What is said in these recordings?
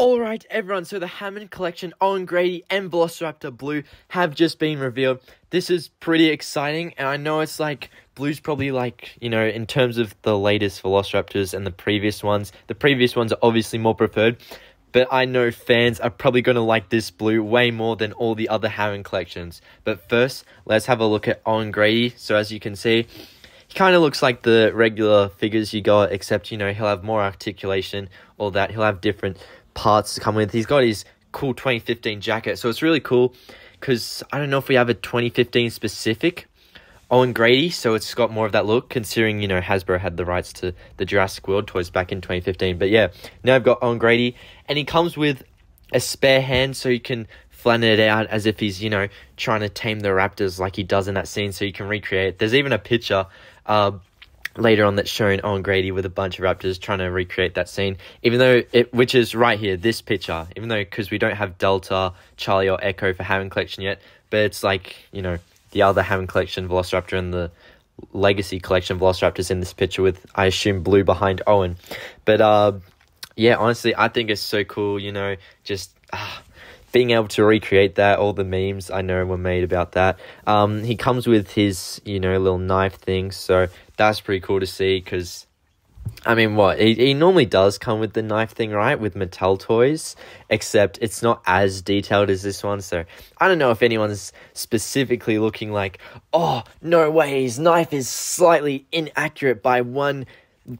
Alright everyone, so the Hammond collection, Owen Grady and Velociraptor Blue have just been revealed. This is pretty exciting, and I know it's like, Blue's probably like, you know, in terms of the latest Velociraptors and the previous ones are obviously more preferred, but I know fans are probably going to like this Blue way more than all the other Hammond collections. But first, let's have a look at Owen Grady. So as you can see, he kind of looks like the regular figures you got, except, you know, he'll have more articulation, all that. He'll have different parts to come with. He's got his cool 2015 jacket, so it's really cool because I don't know if we have a 2015 specific Owen Grady, so it's got more of that look, considering, you know, Hasbro had the rights to the Jurassic World toys back in 2015. But yeah, now I've got Owen Grady, and he comes with a spare hand, so you can flatten it out as if he's, you know, trying to tame the raptors like he does in that scene, so you can recreate. There's even a picture later on that's showing Owen Grady with a bunch of raptors trying to recreate that scene, which is right here, this picture, even though, because we don't have Delta, Charlie, or Echo for Hammond collection yet, but it's like, you know, the other Hammond collection Velociraptor and the Legacy collection Velociraptors in this picture with, I assume, Blue behind Owen. But yeah, honestly, I think it's so cool, you know, just being able to recreate that. All the memes I know were made about that. He comes with his, you know, little knife thing, so that's pretty cool to see, because, I mean, he normally does come with the knife thing, right, with Mattel toys, except it's not as detailed as this one, so I don't know if anyone's specifically looking like, oh, no way, his knife is slightly inaccurate by one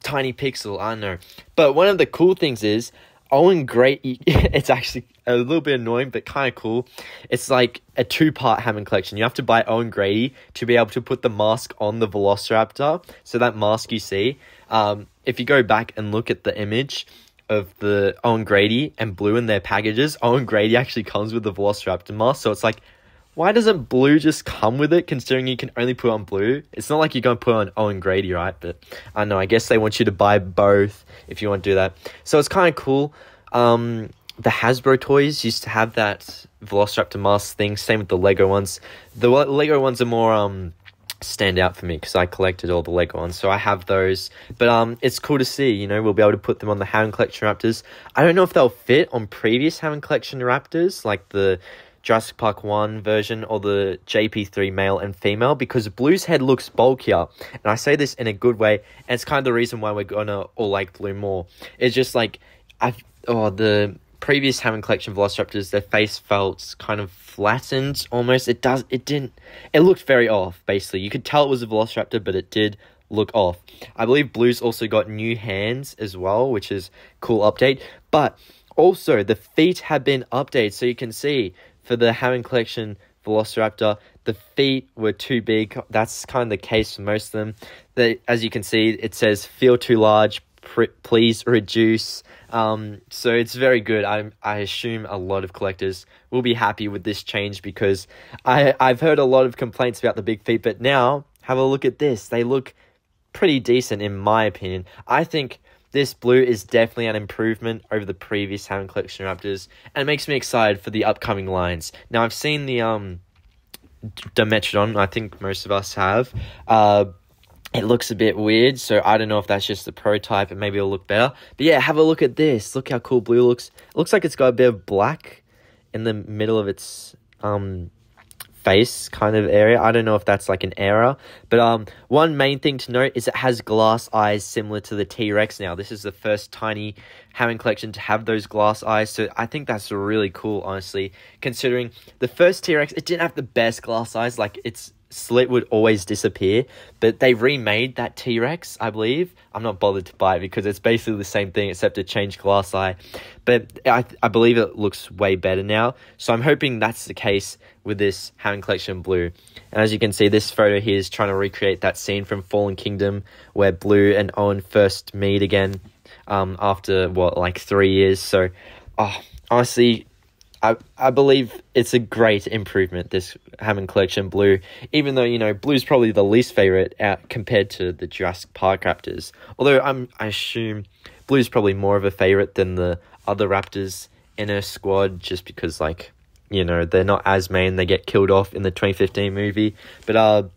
tiny pixel, I don't know. But one of the cool things is, Owen Grady, it's actually a little bit annoying, but kind of cool. It's like a two-part Hammond collection. You have to buy Owen Grady to be able to put the mask on the Velociraptor. So that mask you see, if you go back and look at the image of the Owen Grady and Blue in their packages, Owen Grady actually comes with the Velociraptor mask. So it's like, why doesn't Blue just come with it, considering you can only put on Blue? It's not like you're going to put on Owen Grady, right? But I don't know, I guess they want you to buy both if you want to do that. So it's kind of cool. The Hasbro toys used to have that Velociraptor mask thing, same with the Lego ones. The Lego ones are more stand out for me because I collected all the Lego ones, so I have those. But it's cool to see, you know, we'll be able to put them on the Hammond Collection Raptors. I don't know if they'll fit on previous Hammond Collection Raptors, like the Jurassic Park 1 version or the JP3 male and female, because Blue's head looks bulkier, and I say this in a good way, and it's kind of the reason why we're gonna all like Blue more. It's just like, the previous Hammond Collection Velociraptors, their face felt kind of flattened almost. It looked very off, basically. You could tell it was a Velociraptor, but it did look off. I believe Blue's also got new hands as well, which is cool update. But also, the feet have been updated, so you can see for the Hammond Collection Velociraptor, the feet were too big. That's kind of the case for most of them. As you can see, it says, feel too large, please reduce. So it's very good. I assume a lot of collectors will be happy with this change, because I've heard a lot of complaints about the big feet, but now have a look at this. They look pretty decent in my opinion. I think this Blue is definitely an improvement over the previous Hammond Collection Raptors, and it makes me excited for the upcoming lines. Now, I've seen the Dimetrodon, I think most of us have. It looks a bit weird, so I don't know if that's just the prototype and maybe it'll look better. But yeah, have a look at this. Look how cool Blue looks. It looks like it's got a bit of black in the middle of its face kind of area. I don't know if that's like an error, but one main thing to note is it has glass eyes similar to the T-Rex. Now, this is the first tiny Hammond collection to have those glass eyes, so I think that's really cool, honestly, considering the first T-Rex, it didn't have the best glass eyes. Like, its slit would always disappear, but they remade that T-Rex, I believe. I'm not bothered to buy it because it's basically the same thing except a changed glass eye, but I believe it looks way better now, so I'm hoping that's the case with this Hammond Collection Blue. And as you can see, this photo here is trying to recreate that scene from Fallen Kingdom where Blue and Owen first meet again after, like 3 years. So honestly, I believe it's a great improvement, this Hammond Collection Blue, even though, you know, Blue's probably the least favorite compared to the Jurassic Park Raptors. Although I assume Blue's probably more of a favorite than the other Raptors in her squad, just because, like, you know, they're not as main, they get killed off in the 2015 movie. But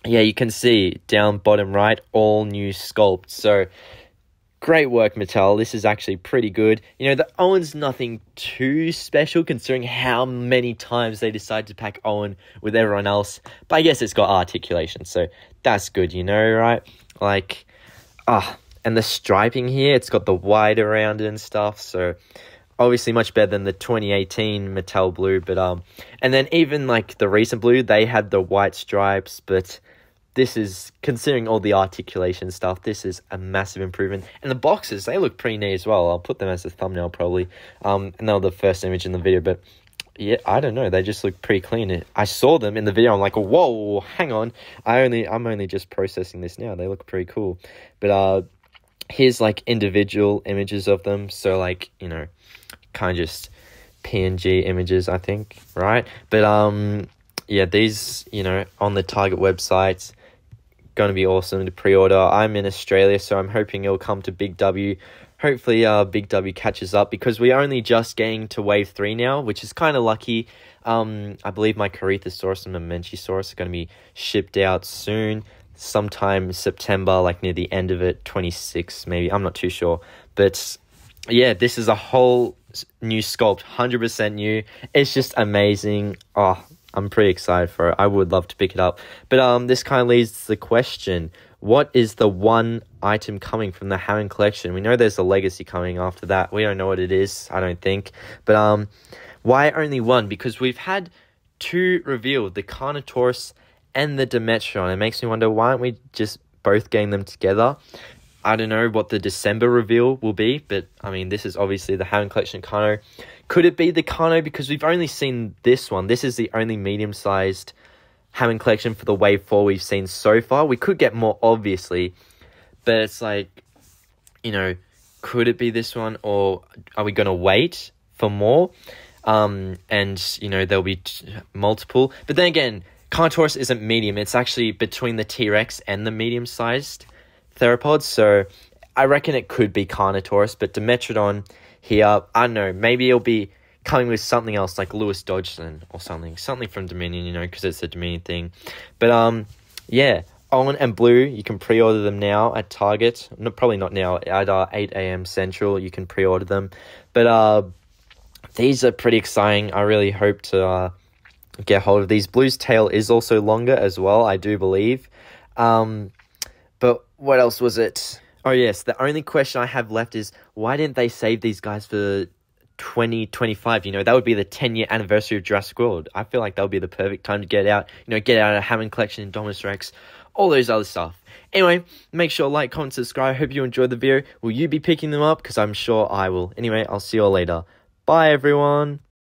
yeah, you can see down bottom right, all new sculpts. So Great work, Mattel. This is actually pretty good. You know, the Owen's nothing too special considering how many times they decide to pack Owen with everyone else. But I guess it's got articulation, so that's good, you know, right? Like, and the striping here, it's got the white around it and stuff, so obviously much better than the 2018 Mattel blue. But and then even like the recent blue, they had the white stripes, but this is, considering all the articulation stuff, this is a massive improvement. And the boxes, they look pretty neat as well. I'll put them as a thumbnail probably. And they were the first image in the video, but yeah, I don't know. They just look pretty clean. I saw them in the video. I'm like, whoa, hang on. I'm only just processing this now. They look pretty cool. But here's like individual images of them. So like, you know, kind of just PNG images, I think, right? But yeah, these, you know, on the Target websites, going to be awesome to pre-order. I'm in Australia, so I'm hoping it'll come to Big W. Hopefully Big W catches up, because we're only just getting to wave 3 now, which is kind of lucky. I believe my Carnotaurus and Mamenchisaurus are going to be shipped out soon, sometime September, like near the end of it, 26 maybe, I'm not too sure. But yeah, this is a whole new sculpt, 100% new. It's just amazing. I'm pretty excited for it. I would love to pick it up. But this kind of leads to the question, what is the one item coming from the Hammond collection? We know there's a legacy coming after that. We don't know what it is, I don't think. But why only one? Because we've had 2 revealed, the Carnotaurus and the Dimetrodon. It makes me wonder, why aren't we just both getting them together? I don't know what the December reveal will be, but I mean, this is obviously the Hammond collection Carno. Could it be the Carno? Because we've only seen this one. This is the only medium-sized Hammond collection for the Wave 4 we've seen so far. We could get more, obviously, but it's like, you know, could it be this one, or are we going to wait for more? And, you know, there'll be multiple. But then again, Carnotaurus isn't medium. It's actually between the T-Rex and the medium-sized theropods, so I reckon it could be Carnotaurus. But Dimetrodon here, I don't know, maybe it'll be coming with something else like Lewis Dodgson or something from Dominion, you know, because it's a Dominion thing. But yeah, Owen and Blue, you can pre-order them now at Target. No, probably not now, at 8 a.m. Central, you can pre-order them. But these are pretty exciting. I really hope to get hold of these. Blue's tail is also longer as well, I do believe. But what else was it? Oh, yes, the only question I have left is, why didn't they save these guys for 2025? You know, that would be the 10-year anniversary of Jurassic World. I feel like that would be the perfect time to get out, you know, get out a Hammond collection, Indominus Rex, all those other stuff. Anyway, make sure to like, comment, subscribe. I hope you enjoyed the video. Will you be picking them up? Because I'm sure I will. Anyway, I'll see you all later. Bye, everyone.